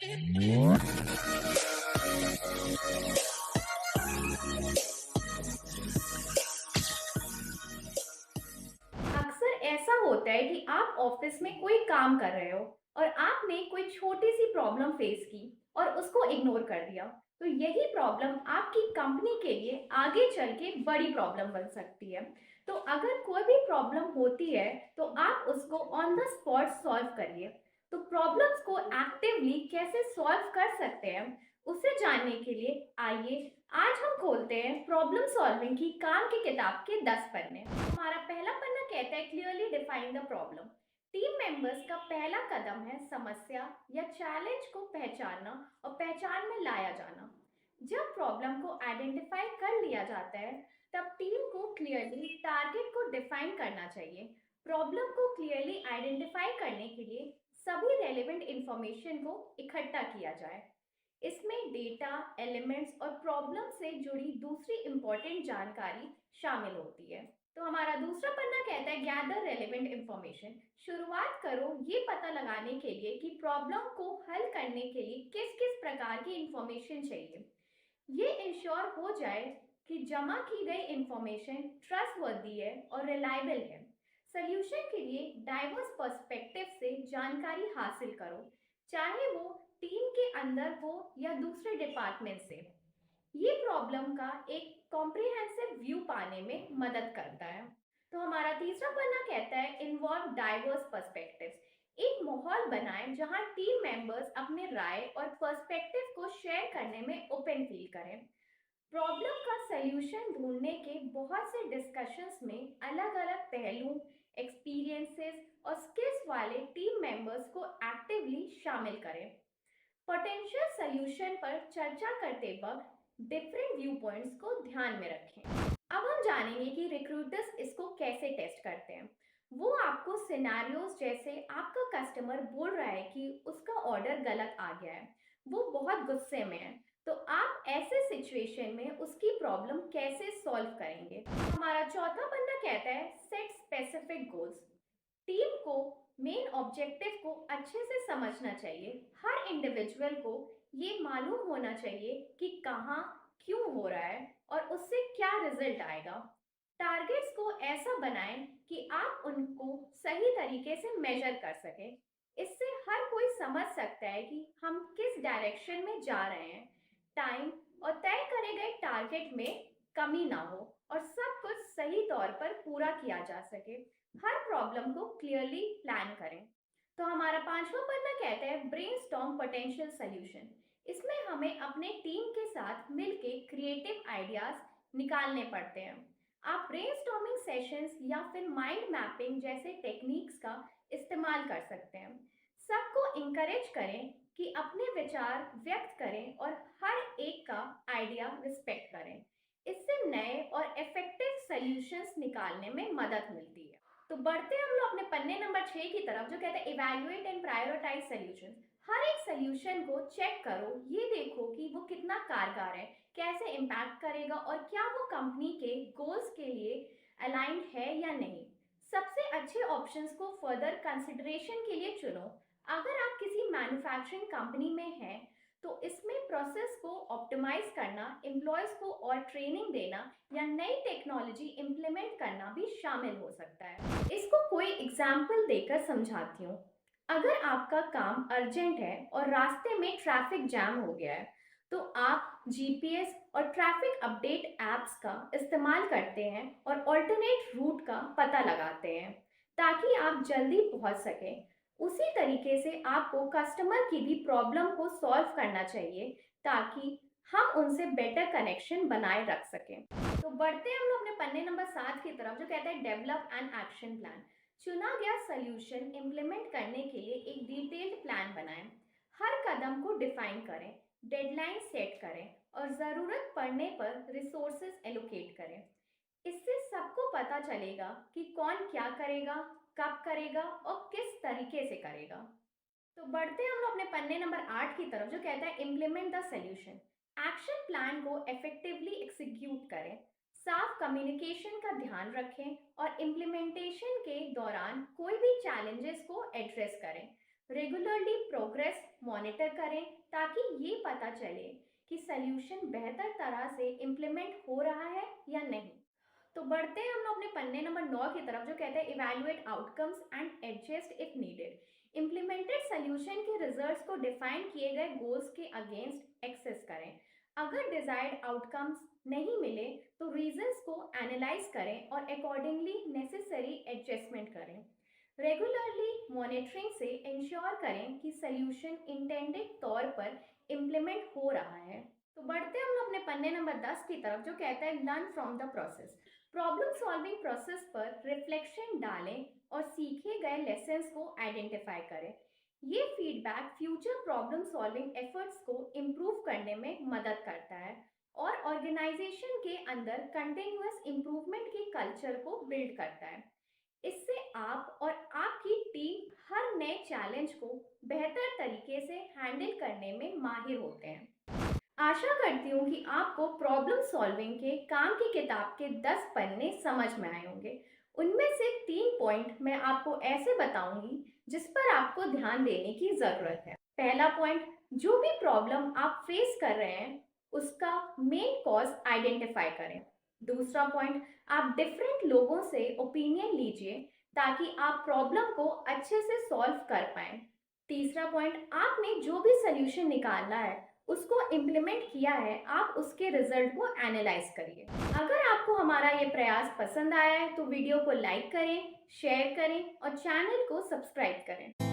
अक्सर ऐसा होता है कि आप ऑफिस में कोई काम कर रहे हो और आपने कोई छोटी सी प्रॉब्लम फेस की और उसको इग्नोर कर दिया। तो यही प्रॉब्लम आपकी कंपनी के लिए आगे चल के बड़ी प्रॉब्लम बन सकती है। तो अगर कोई भी प्रॉब्लम होती है तो आप उसको ऑन द स्पॉट सॉल्व करिए। तो प्रॉब्लम्स को एक्टिवली कैसे सॉल्व कर सकते हैं उसे जानने के लिए आइए आज हम खोलते हैं प्रॉब्लम सॉल्विंग की काम की किताब के 10 पन्ने। हमारा पहला पन्ना कहता है clearly define the problem. Team members का पहला कदम है समस्या या चैलेंज को पहचानना और पहचान में लाया जाना। जब प्रॉब्लम को आइडेंटिफाई कर लिया जाता है तब टीम को क्लियरली टारगेट को डिफाइन करना चाहिए। प्रॉब्लम को क्लियरली आइडेंटिफाई करने के लिए सभी रेलेवेंट इंफॉर्मेशन को इकट्ठा किया जाए। इसमें डेटा, एलिमेंट्स और प्रॉब्लम से जुड़ी दूसरी इंपॉर्टेंट जानकारी शामिल होती है। तो हमारा दूसरा पन्ना कहता है गैदर रेलेवेंट इंफॉर्मेशन। शुरुआत करो ये पता लगाने के लिए कि प्रॉब्लम को हल करने के लिए किस किस प्रकार की इंफॉर्मेशन चाहिए। ये इंश्योर हो जाए कि जमा की गई इंफॉर्मेशन ट्रस्टवर्दी है और रिलायबल है। सॉल्यूशन के लिए डाइवर्स पर्सपेक्टिव से जानकारी हासिल करो, चाहे वो टीम के अंदर हो या दूसरे डिपार्टमेंट से। ये प्रॉब्लम का एक कॉम्प्रिहेंसिव व्यू पाने में मदद करता है। तो हमारा तीसरा पन्ना कहता है इन्वॉल्व डाइवर्स पर्सपेक्टिव्स। एक माहौल बनाएं जहां टीम मेंबर्स अपने राय और पर्सपेक्टिव को शेयर करने में ओपन फील करें। प्रॉब्लम का सलूशन ढूंढने के बहुत से डिस्कशंस में अलग अलग पहलू, एक्सपीरियंसेस और स्किल्स वाले टीम मेंबर्स को एक्टिवली शामिल करें। पोटेंशियल सॉल्यूशन पर चर्चा करते वक्त डिफरेंट व्यू पॉइंट्स को ध्यान में रखें। अब हम जानेंगे कि रिक्रूटर्स इसको कैसे टेस्ट करते हैं। वो आपको सिनेरियोज जैसे आपका कस्टमर बोल रहा है कि उसका ऑर्डर गलत आ गया है, वो बहुत गुस्से में है, तो आप ऐसे सिचुएशन में उसकी प्रॉब्लम कैसे सॉल्व करेंगे। हमारा चौथा पन्ना कहता है सेट स्पेसिफिक गोल्स। टीम को मेन ऑब्जेक्टिव को अच्छे से समझना चाहिए। हर इंडिविजुअल को ये मालूम होना चाहिए कि कहाँ, क्यों हो रहा है और उससे क्या रिजल्ट आएगा। टारगेट्स को ऐसा बनाएं कि आप उनको सही तरीके से मेजर कर सकें। इससे हर कोई समझ सकता है कि हम किस डायरेक्शन में जा रहे हैं। टाइम और तय करे गए टारगेट में कमी ना हो और सब कुछ सही तौर पर पूरा किया जा सके। हर प्रॉब्लम को क्लियरली प्लान करें। तो हमारा पांचवा पन्ना कहता है ब्रेनस्टॉर्म पोटेंशियल सॉल्यूशन। इसमें हमें अपने टीम के साथ मिलके क्रिएटिव आइडियाज निकालने पड़ते हैं। आप ब्रेनस्टॉर्मिंग सेशंस या फिर माइंड मैपिंग जैसे टेक्निक्स का इस्तेमाल कर सकते हैं। सबको इंकरेज करें कि अपने विचार व्यक्त करें और हर एक का आइडिया रिस्पेक्ट करें। इससे नए और इफेक्टिव सॉल्यूशंस निकालने में मदद मिलती है। तो बढ़ते हम लोग अपने पन्ने नंबर 6 की तरफ जो कहते हैं इवैल्यूएट एंड प्रायोरिटाइज सॉल्यूशंस। हर एक सॉल्यूशन को चेक करो, ये देखो कि वो कितना कारगर है, कैसे इम्पैक्ट करेगा और क्या वो कंपनी के गोल्स के लिए अलाइंड है या नहीं। सबसे अच्छे ऑप्शंस को फर्दर कंसिडरेशन के लिए चुनो। अगर आप किसी मैन्युफैक्चरिंग कंपनी में हैं तो इसमें प्रोसेस को ऑप्टिमाइज करना, एम्प्लॉयज को और ट्रेनिंग देना या नई टेक्नोलॉजी इम्प्लीमेंट करना भी शामिल हो सकता है। इसको कोई एग्जाम्पल देकर समझाती हूँ। अगर आपका काम अर्जेंट है और रास्ते में ट्रैफिक जैम हो गया है तो आप जीपीएस और ट्रैफिक अपडेट एप्स का इस्तेमाल करते हैं और ऑल्टरनेट रूट का पता लगाते हैं ताकि आप जल्दी पहुंच सकें। उसी तरीके से आपको कस्टमर की भी प्रॉब्लम को सॉल्व करना चाहिए ताकि हम उनसे बेटर कनेक्शन बनाए रख सकें। तो बढ़ते हैं हम लोग अपने पन्ने नंबर 7 की तरफ जो कहता है डेवलप एन एक्शन प्लान। चुना गया सॉल्यूशन इम्प्लीमेंट करने के लिए एक डिटेल्ड प्लान बनाएं। हर कदम को डिफाइन करें, डेडलाइन सेट करें और ज़रूरत पड़ने पर रिसोर्सेज एलोकेट करें। इससे सबको पता चलेगा कि कौन क्या करेगा, कब करेगा और किस तरीके से करेगा। तो बढ़ते हम लोग अपने पन्ने नंबर 8 की तरफ जो कहता है implement the solution. Action plan को इफेक्टिवली एग्जीक्यूट करें, साफ कम्युनिकेशन का ध्यान रखें और इम्प्लीमेंटेशन के दौरान कोई भी चैलेंजेस को एड्रेस करें। रेगुलरली प्रोग्रेस मॉनिटर करें ताकि ये पता चले कि सॉल्यूशन बेहतर तरह से इम्प्लीमेंट हो रहा है या नहीं। तो बढ़ते हैं हम लोग अपने पन्ने नंबर 9 की तरफ, जो कहते हैं evaluate outcomes and adjust if needed. Implemented solution के रिजल्ट्स को डिफाइन किए गए गोल्स के अगेंस्ट एक्सेस करें। अगर डिजायर्ड आउटकम्स नहीं मिले तो रीजंस को एनालाइज करें और अकॉर्डिंगली नेसेसरी एडजस्टमेंट करें। रेगुलरली मॉनिटरिंग से इंश्योर करें कि सॉल्यूशन इंटेंडेड तौर पर इम्प्लीमेंट हो रहा है। तो बढ़ते हम लोग अपने पन्ने नंबर 10 की तरफ, जो कहता है learn from the process. Problem solving process पर रिफ्लेक्शन डालें और सीखे गए लेसन्स को आइडेंटिफाई करें। ये feedback future problem solving efforts को इम्प्रूव करने में मदद करता है और ऑर्गेनाइजेशन के अंदर कंटिन्यूअस इम्प्रूवमेंट के कल्चर को बिल्ड करता है। इससे आप और आपकी टीम हर नए चैलेंज को बेहतर तरीके से हैंडल करने में माहिर होते हैं। आशा करती हूँ कि आपको प्रॉब्लम सॉल्विंग के काम की किताब के 10 पन्ने समझ में आए होंगे। उनमें से 3 पॉइंट मैं आपको ऐसे बताऊंगी जिस पर आपको ध्यान देने की ज़रूरत है। पहला पॉइंट, जो भी प्रॉब्लम आप फेस कर रहे हैं उसका मेन कॉज आइडेंटिफाई करें। दूसरा पॉइंट, आप डिफरेंट लोगों से ओपिनियन लीजिए ताकि आप प्रॉब्लम को अच्छे से सॉल्व कर पाएं। तीसरा पॉइंट, आपने जो भी सोल्यूशन निकालना है उसको इम्प्लीमेंट किया है, आप उसके रिजल्ट को एनालाइज करिए। अगर आपको हमारा ये प्रयास पसंद आया है तो वीडियो को लाइक करें, शेयर करें और चैनल को सब्सक्राइब करें।